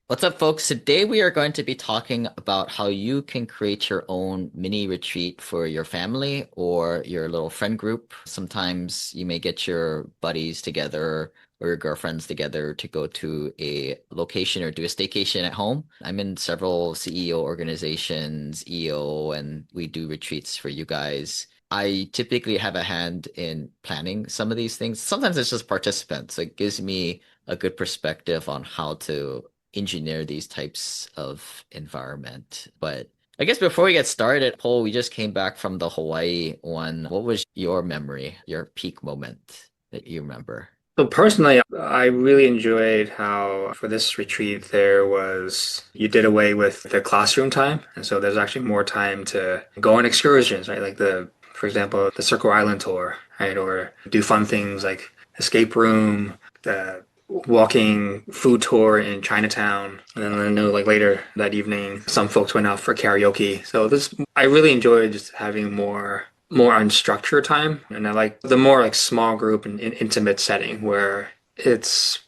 What's up, folks? Today we are going to be talking about how you can create your own mini retreat for your family or your little friend group. Sometimes you may get your buddies together or your girlfriends together to go to a location or do a staycation at home. I'm in several CEO organizations, EO, and we do retreats for you guys. I typically have a hand in planning some of these things. Sometimes it's just participants. So it gives me a good perspective on how to engineer these types of environment. But I guess before we get started, Paul, we just came back from the Hawaii one. What was your memory, your peak moment that you remember? So personally, I really enjoyed how for this retreat you did away with the classroom time. And so there's actually more time to go on excursions, right? For example, the Circle Island tour, right? Or do fun things like escape room, the walking food tour in Chinatown. And then I know like later that evening, some folks went out for karaoke. I really enjoyed just having more unstructured time. And I like the more like small group and intimate setting where it's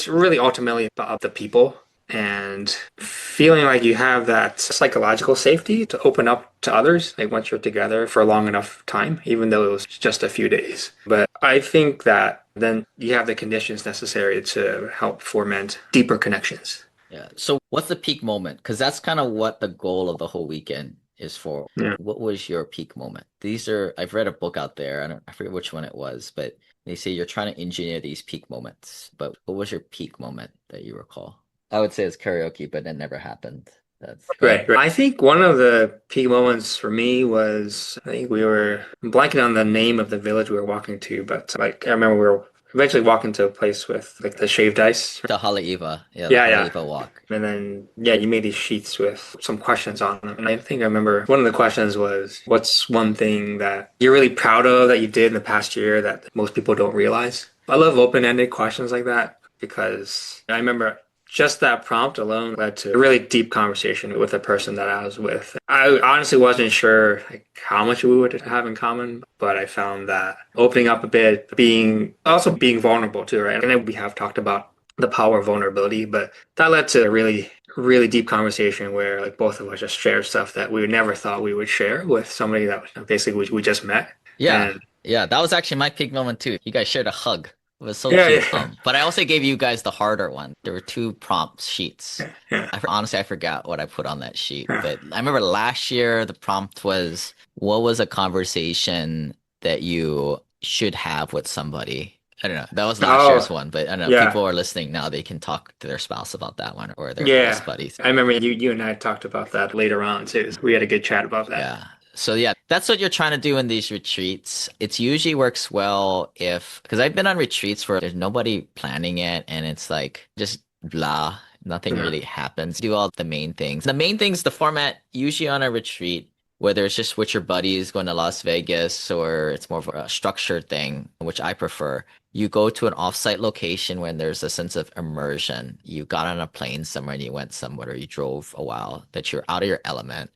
really ultimately about the people and feeling like you have that psychological safety to open up to others, like once you're together for a long enough time, even though it was just a few days. But I think that then you have the conditions necessary to help foment deeper connections. Yeah. So what's the peak moment? Because that's kind of what the goal of the whole weekend is for. Yeah. What was your peak moment? I've read a book out there. I forget which one it was, but they say you're trying to engineer these peak moments. But what was your peak moment that you recall? I would say it's karaoke, but it never happened. That's go Right, ahead. right. I think one of the peak moments for me was I think we were I'm blanking on the name of the village we were walking to, but like I remember we were eventually walking to a place with like the shaved ice. The Haleiwa. Yeah, the Yeah, yeah. Haleiwa walk. And then yeah, you made these sheets with some questions on them. And I think I remember one of the questions was, what's one thing that you're really proud of that you did in the past year that most people don't realize? I love open-ended questions like that because I remember just that prompt alone led to a really deep conversation with the person that I was with. I honestly wasn't sure like how much we would have in common, but I found that opening up a bit, being vulnerable too, right? And then we have talked about the power of vulnerability, but that led to a really, really deep conversation where like both of us just shared stuff that we never thought we would share with somebody that basically we just met. Yeah. And Yeah, that was actually my peak moment too. You guys shared a hug. It was so yeah, cute. yeah, But I also gave you guys the harder one. There were two prompt sheets. yeah, Honestly, I forgot what I put on that sheet. yeah. But I remember last year the prompt was, what was a conversation that you should have with somebody? I don't know. That was last year's Oh, one, but I don't know. yeah. People are listening now. They can talk to their spouse about that one or their best Yeah, buddies. I remember you and I talked about that later on too. We had a good chat about that. Yeah. So yeah, that's what you're trying to do in these retreats. It usually works well because I've been on retreats where there's nobody planning it and it's like just blah, nothing Yeah. really happens. Do all the main things. The main things, the format usually on a retreat, whether it's just with your buddies going to Las Vegas or it's more of a structured thing, which I prefer. You go to an offsite location when there's a sense of immersion. You got on a plane somewhere and you went somewhere or you drove a while, that you're out of your element.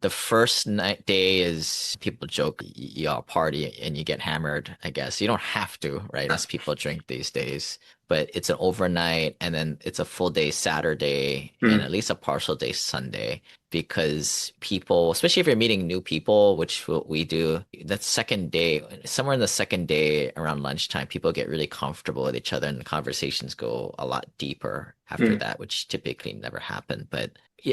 The first night day is people joke you all party and you get hammered, I guess. You don't have to, right? As people drink these days. But it's an overnight and then it's a full day Saturday and Mm. at least a partial day Sunday because people, especially if you're meeting new people, which what we do, that second day, somewhere in the second day around lunchtime, people get really comfortable with each other and the conversations go a lot deeper after Mm. that, which typically never happen. But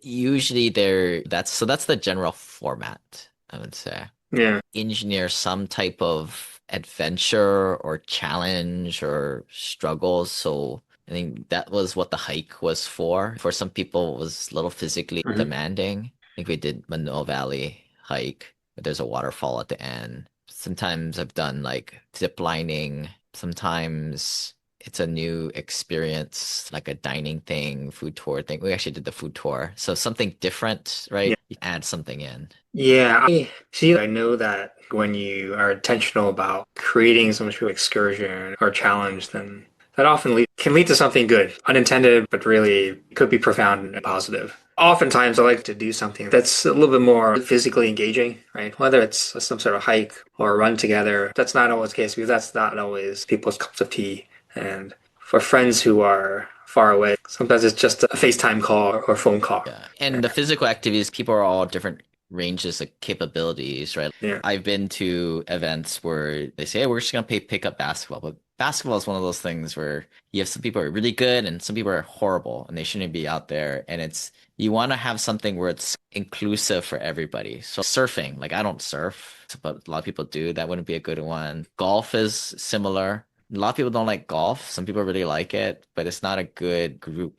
usually that's the general format, I would say. Yeah. Engineer some type of adventure or challenge or struggle. So I think that was what the hike was for. For some people, it was a little physically Mhm. demanding. I think we did Manoa Valley hike, but there's a waterfall at the end. Sometimes I've done like zip lining. Sometimes it's a new experience, like a dining thing, food tour thing. We actually did the food tour. So something different, right? Yeah. You add something in. Yeah. I know that when you are intentional about creating some sort of excursion or challenge, then that often can lead to something good, unintended, but really could be profound and positive. Oftentimes, I like to do something that's a little bit more physically engaging, right? Whether it's some sort of hike or a run together. That's not always the case because that's not always people's cups of tea. And for friends who are far away. Sometimes it's just a FaceTime call or phone call. Yeah. And the physical activities, people are all different ranges of capabilities, right? Yeah. I've been to events where they say, hey, we're just gonna pick up basketball. But basketball is one of those things where you have some people who are really good and some people are horrible and they shouldn't be out there. And it's you want to have something where it's inclusive for everybody. So surfing, like I don't surf, but a lot of people do. That wouldn't be a good one. Golf is similar. A lot of people don't like golf. Some people really like it, but it's not a good group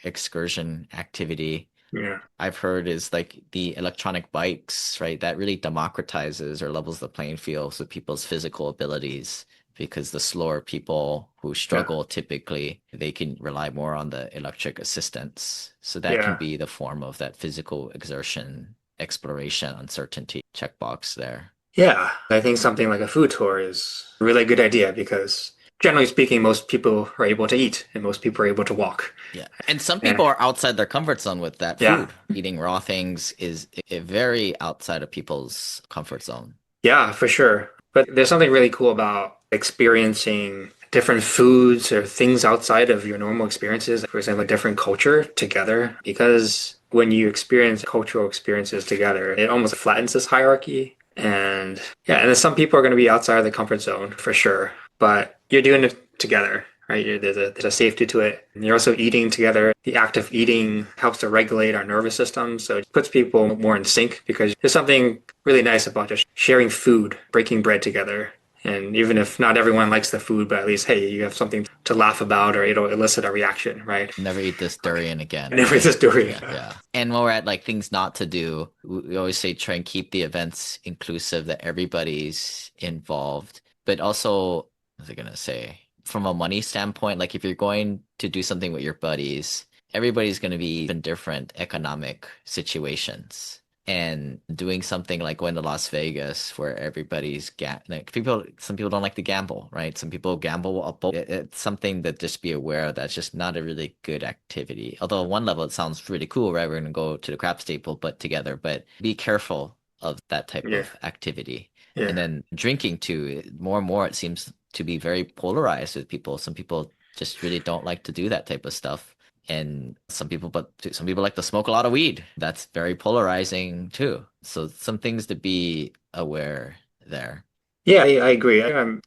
excursion activity. Yeah. I've heard is like the electronic bikes, right? That really democratizes or levels the playing field with people's physical abilities because the slower people who Yeah. struggle typically, they can rely more on the electric assistance. So that can Yeah. be the form of that physical exertion, exploration, uncertainty checkbox there. Yeah. I think something like a food tour is a really good idea because generally speaking, most people are able to eat and most people are able to walk. Yeah. And some And people are outside their comfort zone with that yeah. food. Eating raw things is very outside of people's comfort zone. Yeah, for sure. But there's something really cool about experiencing different foods or things outside of your normal experiences, for example, a different culture together, because when you experience cultural experiences together, it almost flattens this hierarchy. And yeah, and then some people are going to be outside of the comfort zone for sure, but you're doing it together, right? There's a safety to it. And you're also eating together. The act of eating helps to regulate our nervous system. So it puts people more in sync because there's something really nice about just sharing food, breaking bread together. And even if not everyone likes the food, but at least, hey, you have something to laugh about or it'll elicit a reaction, right? Never eat this durian again, Never right? this story. Yeah, yeah. And when we're at like things not to do, we always say try and keep the events inclusive that everybody's involved. But also, what was I gonna say? From a money standpoint, like if you're going to do something with your buddies, everybody's gonna be in different economic situations. And doing something like going to Las Vegas where everybody's like people, some people don't like to gamble, right? Some people gamble up. It's something that just be aware of. That's just not a really good activity. Although on one level it sounds really cool, right? We're gonna go to the crab staple, but together. But be careful of that type Yeah. of activity. And Yeah. then drinking too, more and more it seems to be very polarized with people. Some people just really don't like to do that type of stuff. And some people like to smoke a lot of weed. That's very polarizing too. So some things to be aware there. Yeah, I agree.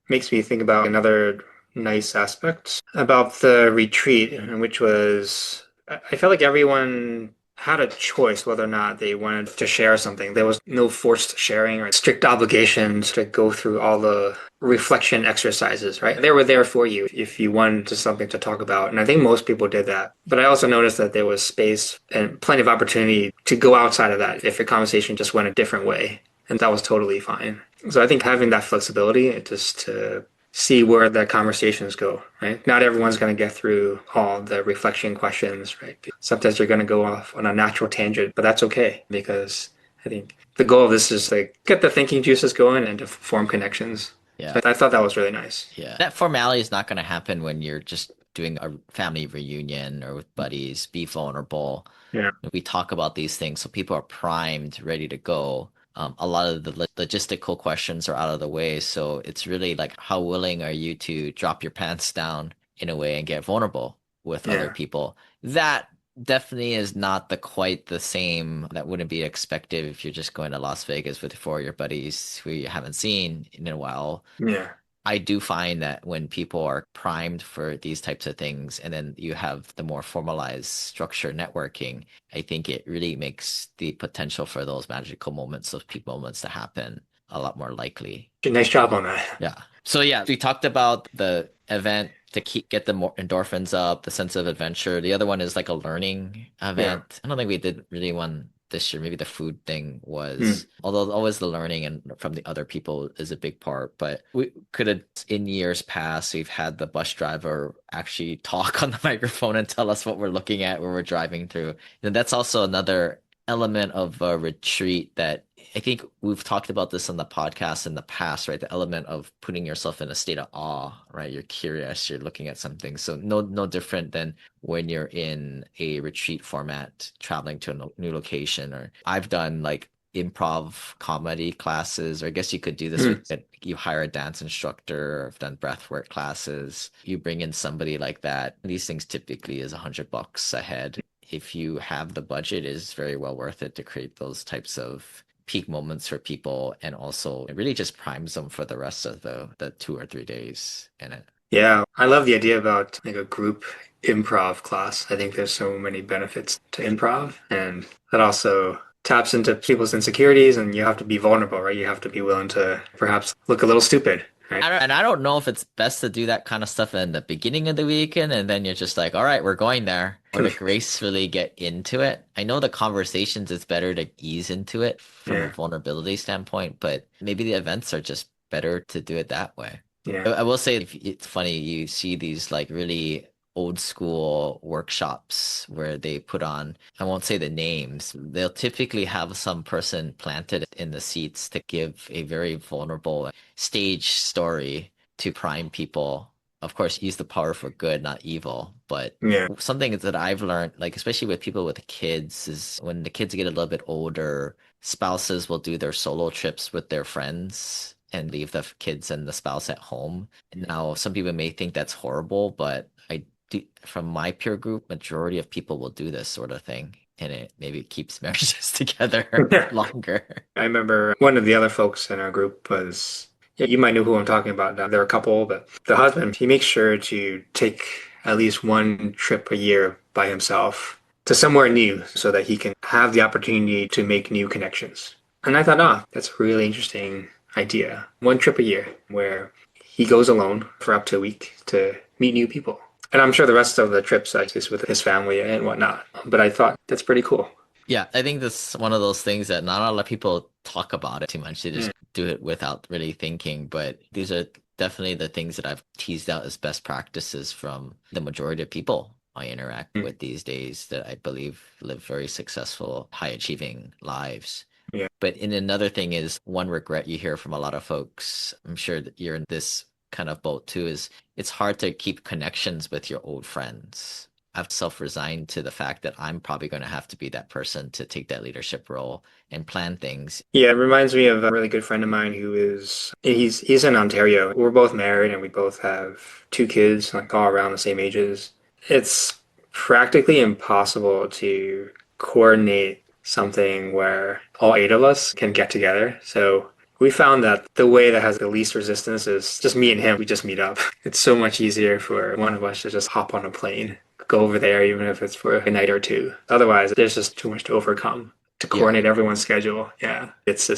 Makes me think about another nice aspect about the retreat, which was I felt like everyone had a choice whether or not they wanted to share something. There was no forced sharing or strict obligations to go through all the reflection exercises, right? They were there for you if you wanted to something to talk about. And I think most people did that. But I also noticed that there was space and plenty of opportunity to go outside of that if your conversation just went a different way. And that was totally fine. So I think having that flexibility just to see where the conversations go, right? Not everyone's going to get through all the reflection questions, right? Sometimes you're going to go off on a natural tangent, but that's okay because I think the goal of this is like get the thinking juices going and to form connections. Yeah. So I thought that was really nice. Yeah. That formality is not going to happen when you're just doing a family reunion or with buddies. Be vulnerable. Yeah. We talk about these things so people are primed, ready to go. A lot of the logistical questions are out of the way. So it's really like, how willing are you to drop your pants down in a way and get vulnerable with other Yeah. people? That definitely is not the quite the same. That wouldn't be expected if you're just going to Las Vegas with four of your buddies who you haven't seen in a while. Yeah. I do find that when people are primed for these types of things, and then you have the more formalized structure networking, I think it really makes the potential for those magical moments, those peak moments to happen a lot more likely. Nice job on that. Yeah. So yeah, we talked about the event to get the more endorphins up, the sense of adventure. The other one is like a learning Yeah. event. I don't think we did really one this year. Maybe the food thing Mm. was, although always the learning and from the other people is a big part. But we could have, in years past, we've had the bus driver actually talk on the microphone and tell us what we're looking at when we're driving through. And that's also another element of a retreat that I think we've talked about this on the podcast in the past, right? The element of putting yourself in a state of awe, right? You're curious, you're looking at something. So no different than when you're in a retreat format, traveling to a new location. Or I've done like improv comedy classes, or I guess you could do this with Mm. it. You hire a dance instructor, I've done breathwork classes. You bring in somebody like that. These things typically is $100 a head. If you have the budget, it is very well worth it to create those types of peak moments for people, and also it really just primes them for the rest of the 2 or 3 days in it. Yeah, I love the idea about like a group improv class. I think there's so many benefits to improv, and that also taps into people's insecurities, and you have to be vulnerable, right? You have to be willing to perhaps look a little stupid, right? I don't know if it's best to do that kind of stuff in the beginning of the weekend, and then you're just like, all right, we're going there, or to gracefully get into it. I know the conversations, it's better to ease into it from a Yeah, vulnerability standpoint, but maybe the events are just better to do it that way. yeah, I will say it's funny, you see these like really old school workshops where they put on, I won't say the names, they'll typically have some person planted in the seats to give a very vulnerable stage story to prime people. Of course, use the power for good, not evil. But yeah, something that I've learned, like especially with people with kids, is when the kids get a little bit older, spouses will do their solo trips with their friends and leave the kids and the spouse at home. Now, some people may think that's horrible, but I do, from my peer group, majority of people will do this sort of thing, and it maybe keeps marriages together yeah. longer. I remember one of the other folks in our group was, yeah, you might know who I'm talking about now. They're a couple, but the husband, he makes sure to take at least one trip a year by himself to somewhere new so that he can have the opportunity to make new connections. And I thought, ah, that's a really interesting idea. One trip a year where he goes alone for up to a week to meet new people. And I'm sure the rest of the trips is with his family and whatnot. But I thought that's pretty cool. Yeah, I think that's one of those things that not a lot of people talk about it too much. They Mm, just do it without really thinking. But these are definitely the things that I've teased out as best practices from the majority of people I interact mm, with these days that I believe live very successful, high achieving lives. yeah. But in another thing is one regret you hear from a lot of folks, I'm sure that you're in this kind of boat too, is it's hard to keep connections with your old friends. I've self-resigned to the fact that I'm probably going to have to be that person to take that leadership role and plan things. Yeah, it reminds me of a really good friend of mine who is he's in Ontario. We're both married and we both have two kids, like all around the same ages. It's practically impossible to coordinate something where all eight of us can get together. So we found that the way that has the least resistance is just me and him. We just meet up. It's so much easier for one of us to just hop on a plane, go over there, even if it's for a night or two. Otherwise, there's just too much to overcome to Yeah. coordinate everyone's schedule. Yeah, it's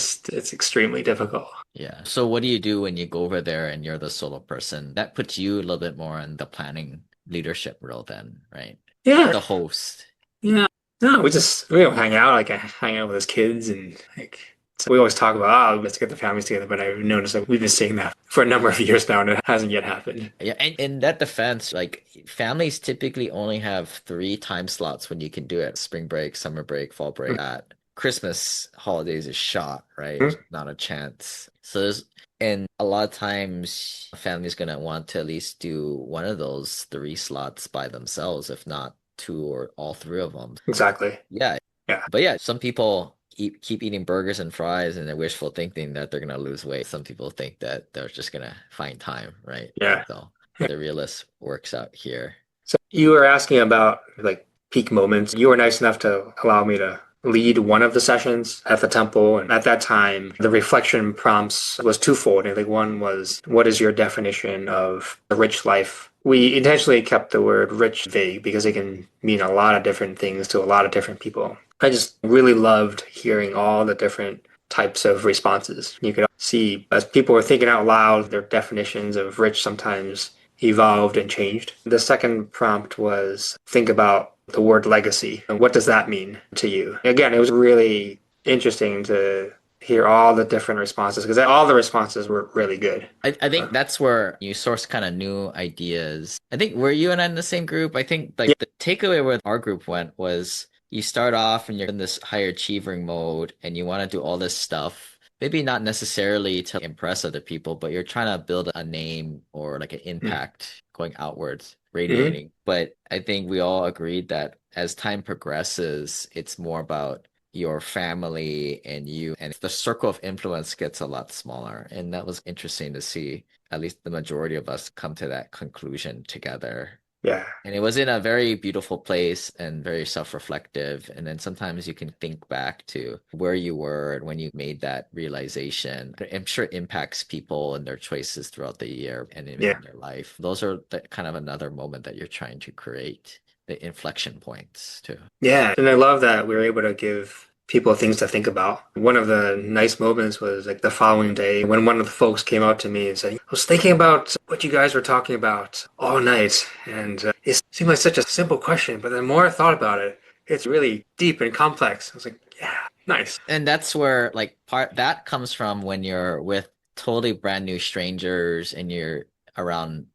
extremely difficult. Yeah. So what do you do when you go over there and you're the solo person? That puts you a little bit more in the planning leadership role then, right? Yeah, The host. yeah. No, we don't hang out like I hang out with his kids and like so we always talk about let's get the families together. But I've noticed that we've been saying that for a number of years now and it hasn't yet happened. Yeah, and in that defense, like families typically only have 3 time slots when you can do it. Spring break, summer break, fall break. At Christmas holidays is shot, right? There's Mhm. not a chance. So there's, and a lot of times a family's gonna want to at least do one of those 3 slots by themselves, if not two or all three of them. Exactly. Yeah. Yeah. But yeah, some people keep eating burgers and fries and they're wishful thinking that they're gonna lose weight. Some people think that they're just gonna find time, right? Yeah. So the realist works out here. So you were asking about like peak moments. You were nice enough to allow me to lead one of the sessions at the temple. And at that time, the reflection prompts was twofold. I think one was, what is your definition of a rich life? We intentionally kept the word rich vague because it can mean a lot of different things to a lot of different people. I just really loved hearing all the different types of responses. You could see as people were thinking out loud, their definitions of rich sometimes evolved and changed. The second prompt was think about the word legacy and what does that mean to you? Again, it was really interesting to hear all the different responses because all the responses were really good. I think that's where you source kind of new ideas. I think were you and I in the same group? I think Yeah. like the takeaway where our group went was you start off and you're in this high achieving mode and you want to do all this stuff. Maybe not necessarily to impress other people, but you're trying to build a name or like an impact going outwards, Mm-hmm. radiating. But I think we all agreed that as time progresses, it's more about your family and you, and the circle of influence gets a lot smaller. And that was interesting to see at least the majority of us come to that conclusion together. Yeah. And it was in a very beautiful place and very self-reflective. And then sometimes you can think back to where you were and when you made that realization. I'm sure it impacts people and their choices throughout the year and even Yeah. in their life. Those are the kind of another moment that you're trying to create, the inflection points too. Yeah. And I love that we were able to give people things to think about. One of the nice moments was like the following day when one of the folks came out to me and said, I was thinking about what you guys were talking about all night. And it seemed like such a simple question, but the more I thought about it, it's really deep and complex. I was like, yeah, nice. And that's where like part that comes from when you're with totally brand new strangers and you're around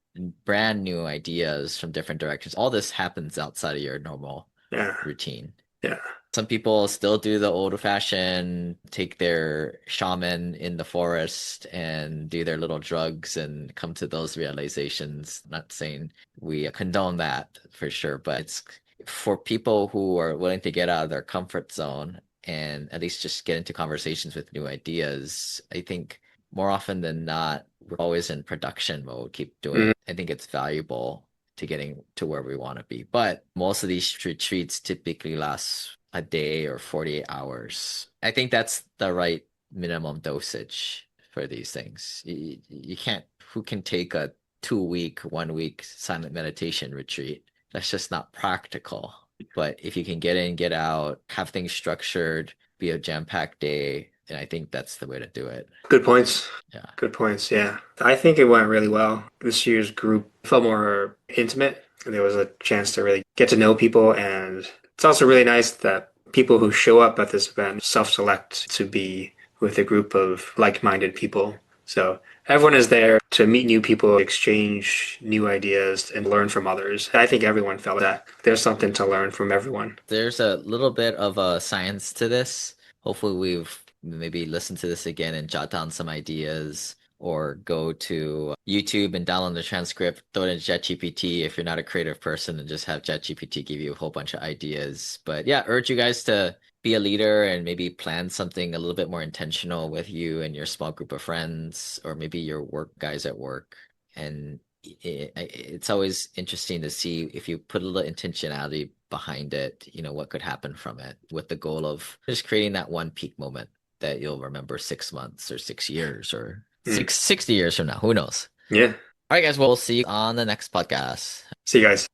brand new ideas from different directions. All this happens outside of your normal Yeah. routine. Yeah. Some people still do the old-fashioned, take their shaman in the forest and do their little drugs and come to those realizations. Not saying we condone that for sure, but it's for people who are willing to get out of their comfort zone and at least just get into conversations with new ideas. I think more often than not, we're always in production mode, keep doing Mhm. it. I think it's valuable to getting to where we want to be. But most of these retreats typically last a day or 48 hours. I think that's the right minimum dosage for these things. You can't, who can take a 2 week, 1 week silent meditation retreat? That's just not practical. But if you can get in, get out, have things structured, be a jam-packed day, and I think that's the way to do it. Good points. Yeah. Good points. Yeah. I think it went really well. This year's group felt more intimate. There was a chance to really get to know people. And it's also really nice that people who show up at this event self-select to be with a group of like-minded people. So everyone is there to meet new people, exchange new ideas, and learn from others. I think everyone felt that there's something to learn from everyone. There's a little bit of a science to this. Hopefully, we've maybe listened to this again and jot down some ideas or go to YouTube and download the transcript, throw it in ChatGPT if you're not a creative person and just have ChatGPT give you a whole bunch of ideas. But yeah, urge you guys to be a leader and maybe plan something a little bit more intentional with you and your small group of friends or maybe your work guys at work. And it's always interesting to see if you put a little intentionality behind it, what could happen from it with the goal of just creating that one peak moment that you'll remember 6 months or 6 years or Mm. 60 years from now. Who knows? Yeah. All right, guys. Well, we'll see you on the next podcast. See you guys.